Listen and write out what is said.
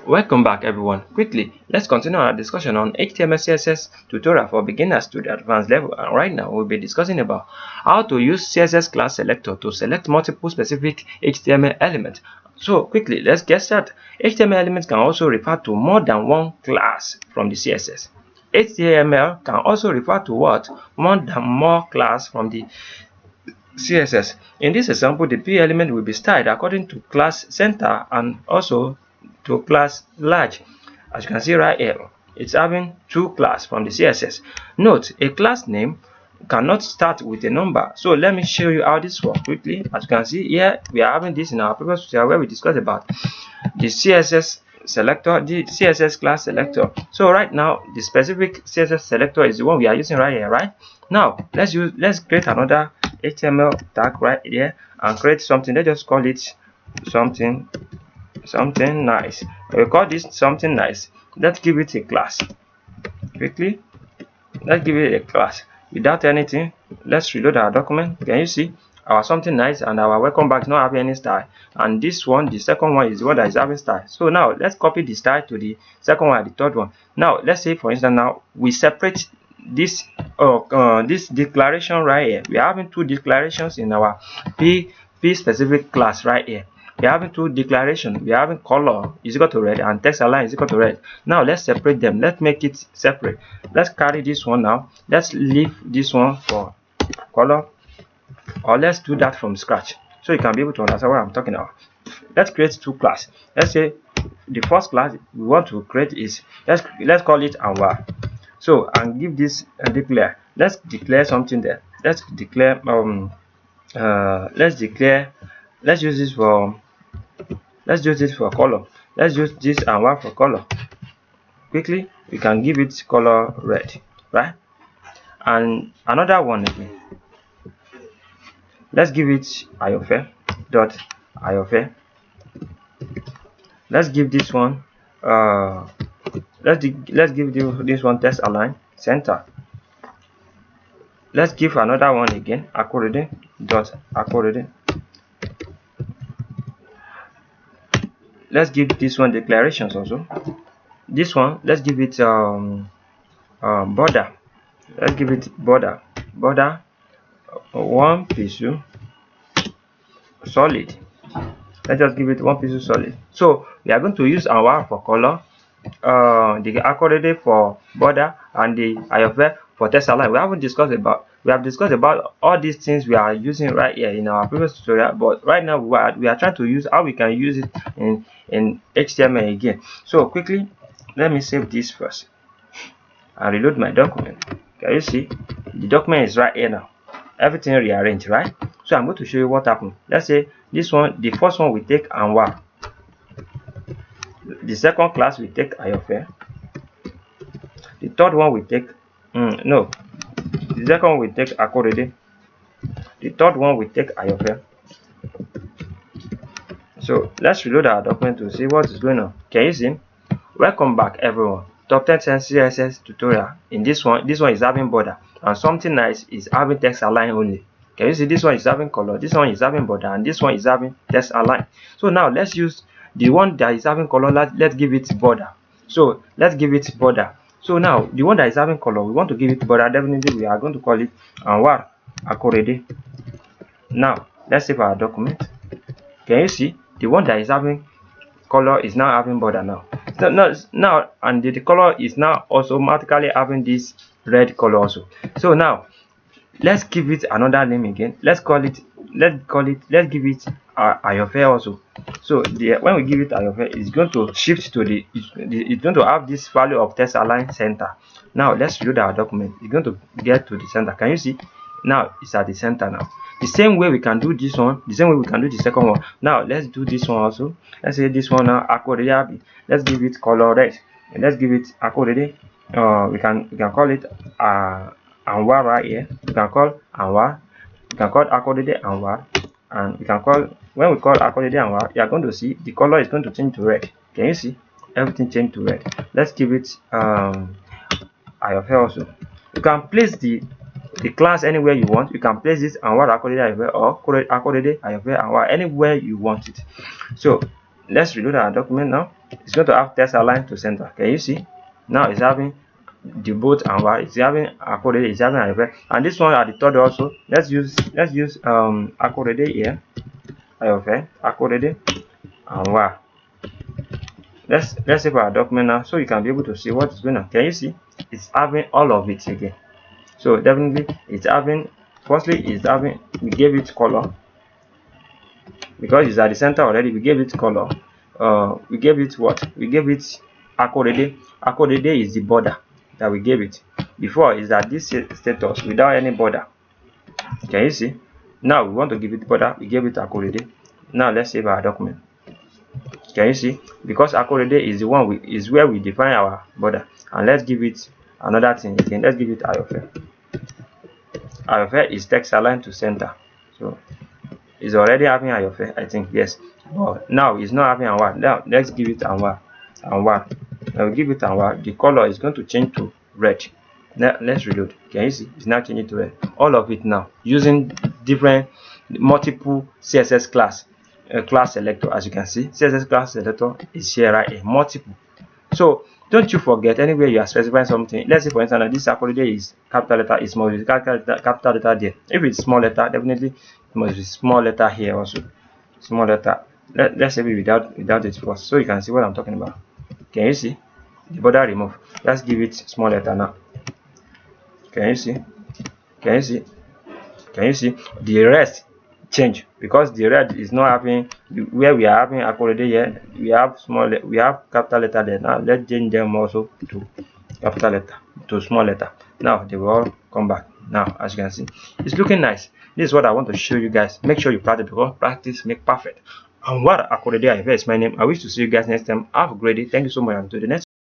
Welcome back everyone. Quickly, let's continue our discussion on HTML CSS tutorial for beginners to the advanced level, and right now we'll be discussing about how to use CSS class selector to select multiple specific HTML elements. So quickly, let's get started. HTML elements can also refer to more than one class from the CSS. HTML can also refer to what? One than more class from the CSS. In this example, the P element will be styled according to class center and also to class large. As you can see right here, it's having two class from the CSS. Note, a class name cannot start with a number. So let me show you how this works quickly. As you can see here, we are having this in our previous tutorial where we discussed about the CSS selector, the CSS class selector. So right now, the specific CSS selector is the one we are using right here, right? Now let's create another HTML tag right here and create something. Let's just call it something nice. We call this something nice. Let's give it a class. Quickly, let's give it a class without anything. Let's reload our document. Can you see our something nice and our welcome back is not having any style, and this one, the second one, is the one that is having style. So now let's copy the style to the second one and the third one. Now let's say, for instance, now we separate this this declaration right here. We are having two declarations in our p specific class right here. We are having two declarations. We are having color is equal to red and text align is equal to red. Now let's separate them. Let's make it separate. Let's carry this one now. Let's leave this one for color, or let's do that from scratch so you can be able to understand what I'm talking about. Let's create two classes. Let's say the first class we want to create is, let's call it anwar. So, and give this a declare. Let's declare something there. Let's declare let's use this for color. Let's use this anwar for color. Quickly, we can give it color red, right? And another one again, let's give it ayofe dot ayofe. Let's give this one let's give this one text align center. Let's give another one again, akorede dot akorede. Let's give this one declarations also. This one, let's give it border. Let's give it border one pixel solid. Let's just give it one pixel solid. So we are going to use anwar for color, the akorede for border, and the ayofe for text align. We have discussed about all these things we are using right here in our previous tutorial, but right now we are trying to use how we can use it in HTML again. So quickly, let me save this first and reload my document. Can you see the document is right here now? Everything rearranged, right? So I'm going to show you what happened. Let's say this one, the first one we take anwar, the second class we take ayofe, the third one we take the second one we take akorede, the third one we take ayofe. So let's reload our document to see what is going on. Can you see? Welcome back everyone. Top 10 CSS tutorial. In this one is having border, and something nice is having text align only. Can you see? This one is having color, this one is having border, and this one is having text align. So now let's use the one that is having color. Let's give it border. So let's give it border. So now the one that is having color, we want to give it border. Definitely we are going to call it anwar akorede. Now let's save our document. Can you see? The one that is having color is now having border now. Now and the color is now also automatically having this red color also. So now let's give it another name again. Let's give it ayofe also. So when we give it ayofe, it's going to shift to it's going to have this value of text align center. Now let's reload our document. It's going to get to the center. Can you see? Now it's at the center now. The same way we can do this one, the same way we can do the second one. Now let's do this one also. Let's say this one now akorede. Let's give it color red, and let's give it akorede. We can call it anwar right here. We can call anwar. We can call akorede anwar, and we can call, when we call akorede anwar, you are going to see the color is going to change to red. Can you see? Everything changed to red. Let's give it ayofe also. You can place the class anywhere you want. You can place this anwar akorede ayofe or akorede ayofe anwar anywhere you want it. So let's reload our document now. it's going to have text aligned to center. Can you see? Now it's having the both anwar, it's having akorede, it's having ayofe, and this one at the third also. Let's use akorede here, ayofe, akorede, anwar. Let's save our document now so you can be able to see what is going on. Can you see? It's having all of it again. So definitely it's having, firstly it's having, we gave it color because it's at the center already. We gave it color. We gave it what? We gave it akorede. Akorede is the border that we gave it. Before is that this status without any border. Can you see? Now we want to give it border. We gave it akorede. Now let's save our document. Can you see? Because akorede is the one is where we define our border. And let's give it another thing again. Let's give it ayofe. Ayofe is text aligned to center. So it's already having ayofe, I think, yes. But now it's not having anwar. Now let's give it anwar. Anwar. Now we give it anwar. The color is going to change to red. Now let's reload. Can you see? It's now changing to red. All of it now using different multiple CSS class selector. As you can see, CSS class selector is here right here, multiple. So don't you forget, anywhere you are specifying something. Let's say for instance that this akorede is capital letter, is small capital letter there. If it's small letter, definitely it must be small letter here also. Small letter. Let's save it without it first, so you can see what I'm talking about. Can you see? The border remove. Let's give it small letter now. Can you see? Can you see? Can you see? The rest change because the red is not having, where we are having akorede here, we have capital letter there. Now let's change them also to capital letter, to small letter. Now they will all come back. Now as you can see, it's looking nice. This is what I want to show you guys. Make sure you practice, because practice make perfect. And what akorede is my name. I wish to see you guys next time. Have a great day. Thank you so much. Until the next